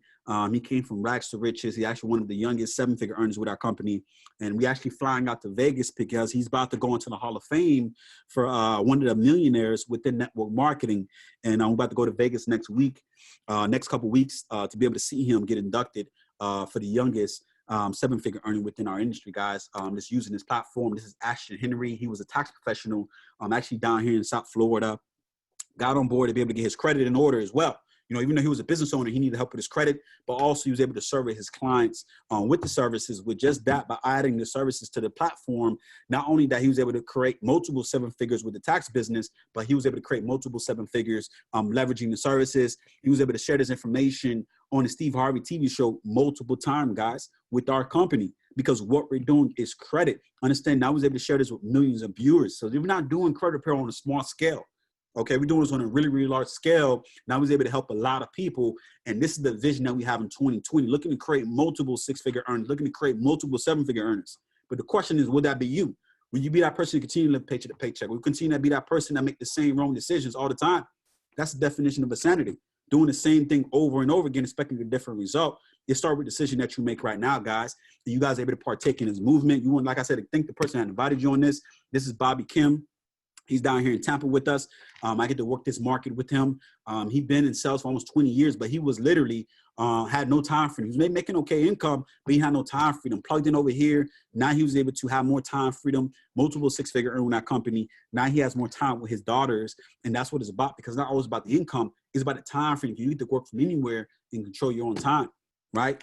He came from rags to riches. He's actually one of the youngest seven-figure earners with our company. And we actually flying out to Vegas because he's about to go into the Hall of Fame for one of the millionaires within network marketing. And I'm about to go to Vegas next week, next couple of weeks, to be able to see him get inducted for the youngest seven-figure earning within our industry, guys. Just using this platform. This is Ashton Henry. He was a tax professional, actually down here in South Florida. Got on board to be able to get his credit in order as well. You know, even though he was a business owner, he needed help with his credit, but also he was able to service his clients with the services. With just that, by adding the services to the platform, not only that he was able to create multiple seven figures with the tax business, but he was able to create multiple seven figures leveraging the services. He was able to share this information on the Steve Harvey TV show multiple times, guys, with our company, because what we're doing is credit. Understand, now I was able to share this with millions of viewers. So we're not doing credit repair on a small scale. Okay, we're doing this on a really, really large scale. Now I was able to help a lot of people. And this is the vision that we have in 2020, looking to create multiple six-figure earners, looking to create multiple seven-figure earners. But the question is, would that be you? Will you be that person who continue to live paycheck to paycheck? Will you continue to be that person that make the same wrong decisions all the time? That's the definition of insanity. Doing the same thing over and over again, expecting a different result. You start with the decision that you make right now, guys. And you guys are able to partake in this movement. You want, like I said, to thank the person that invited you on this. This is Bobby Kim. He's down here in Tampa with us. I get to work this market with him. He's been in sales for almost 20 years, but he was literally had no time freedom. He was making okay income, but he had no time freedom. Plugged in over here. Now he was able to have more time freedom, multiple six-figure earner in that company. Now he has more time with his daughters, and that's what it's about, because it's not always about the income. It's about the time freedom. You need to work from anywhere and control your own time, right?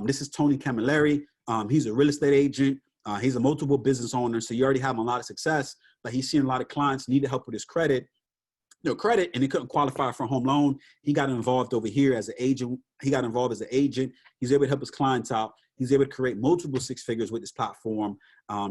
This is Tony Camilleri. He's a real estate agent. He's a multiple business owner, so you already have a lot of success, but he's seeing a lot of clients need help with his credit, and he couldn't qualify for a home loan. He got involved over here as an agent. He's able to help his clients out. He's able to create multiple six figures with this platform.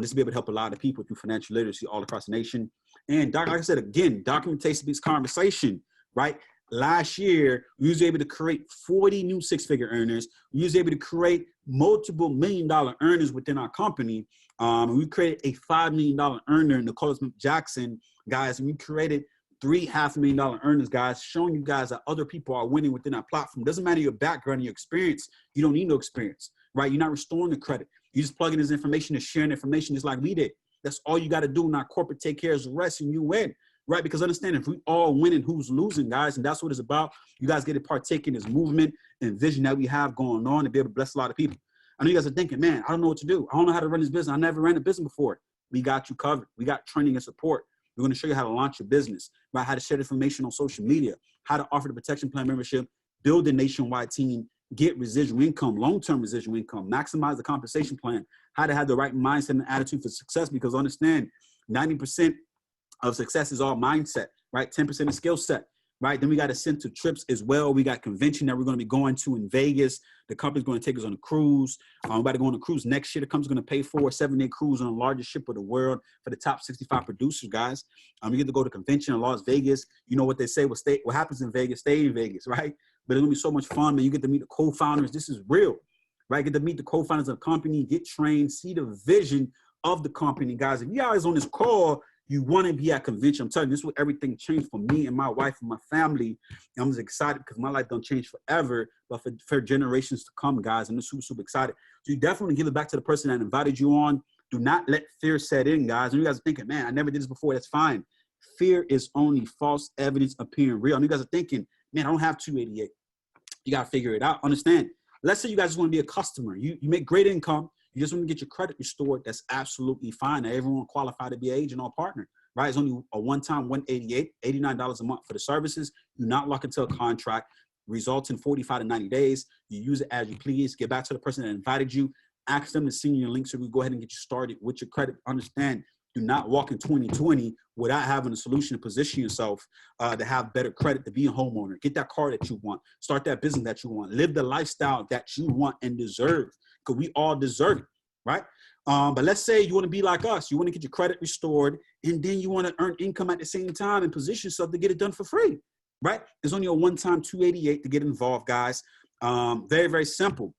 This will be able to help a lot of people through financial literacy all across the nation. And like I said, again, documentation beats conversation, right? Last year, we was able to create 40 new six-figure earners. We was able to create multiple $1 million earners within our company. We created a $5 million earner in Nicholas Jackson, guys, and we created 3 $500,000 earners, guys, showing you guys that other people are winning within our platform. Doesn't matter your background and your experience. You don't need no experience, right? You're not restoring the credit. You just plug in this information and sharing information just like we did. That's all you got to do. Not corporate take care of the rest and you win, right? Because understand, if we all winning, who's losing, guys? And that's what it's about. You guys get to partake in this movement and vision that we have going on to be able to bless a lot of people. I know you guys are thinking, man, I don't know what to do. I don't know how to run this business. I never ran a business before. We got you covered. We got training and support. We're going to show you how to launch your business, right? How to share information on social media, how to offer the protection plan membership, build a nationwide team, get residual income, long-term residual income, maximize the compensation plan, how to have the right mindset and attitude for success, because understand 90% of success is all mindset, right? 10% is skill set, right? Then we got to send to trips as well. We got convention that we're going to be going to in Vegas. The company's going to take us on a cruise. We're about to go on a cruise next year. The company's going to pay for a 7-day cruise on the largest ship of the world for the top 65 producers, guys. We get to go to convention in Las Vegas. You know what they say, what happens in Vegas, stay in Vegas, right? But it's going to be so much fun, man. You get to meet the co-founders. This is real, right? Get to meet the co-founders of the company, get trained, see the vision of the company, guys. If you guys on this call, you want to be at convention. I'm telling you, this is what everything changed for me and my wife and my family. And I'm just excited because my life don't change forever, but for generations to come, guys. I'm super, super excited. So you definitely give it back to the person that invited you on. Do not let fear set in, guys. And you guys are thinking, man, I never did this before. That's fine. Fear is only false evidence appearing real. And you guys are thinking, man, I don't have 288. You got to figure it out. Understand. Let's say you guys just want to be a customer. You make great income. You just want to get your credit restored. That's absolutely fine. Everyone qualified to be an agent or partner, right? It's only a one-time $188, $89 a month for the services. You're not locked into a contract. Results in 45 to 90 days. You use it as you please. Get back to the person that invited you. Ask them to send you your link so we can go ahead and get you started with your credit. Understand, do not walk in 2020 without having a solution to position yourself to have better credit, to be a homeowner. Get that car that you want. Start that business that you want. Live the lifestyle that you want and deserve, because we all deserve it, right? But let's say you want to be like us. You want to get your credit restored, and then you want to earn income at the same time and position yourself to get it done for free, right? It's only a one-time $288 to get involved, guys. Very, very simple.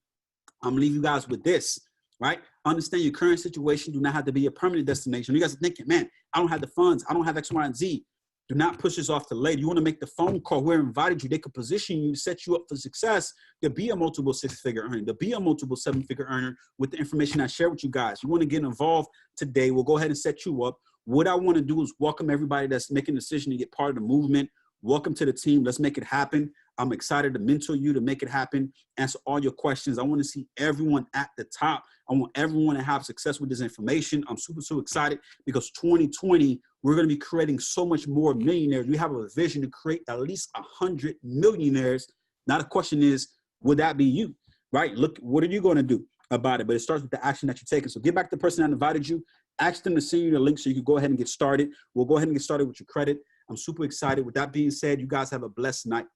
I'm going to leave you guys with this, right? Understand your current situation do not have to be a permanent destination. You guys are thinking, man, I don't have the funds. I don't have X, Y, and Z. Do not push this off to later. You want to make the phone call. Whoever invited you, they could position you to set you up for success, to be a multiple 6-figure earner, to be a multiple 7-figure earner with the information I share with you guys. You want to get involved today, we'll go ahead and set you up. What I want to do is welcome everybody that's making a decision to get part of the movement. Welcome to the team. Let's make it happen. I'm excited to mentor you to make it happen, answer all your questions. I want to see everyone at the top. I want everyone to have success with this information. I'm super, super excited because 2020, we're going to be creating so much more millionaires. We have a vision to create at least 100 millionaires. Now the question is, would that be you, right? Look, what are you going to do about it? But it starts with the action that you're taking. So get back to the person that invited you. Ask them to send you the link so you can go ahead and get started. We'll go ahead and get started with your credit. I'm super excited. With that being said, you guys have a blessed night.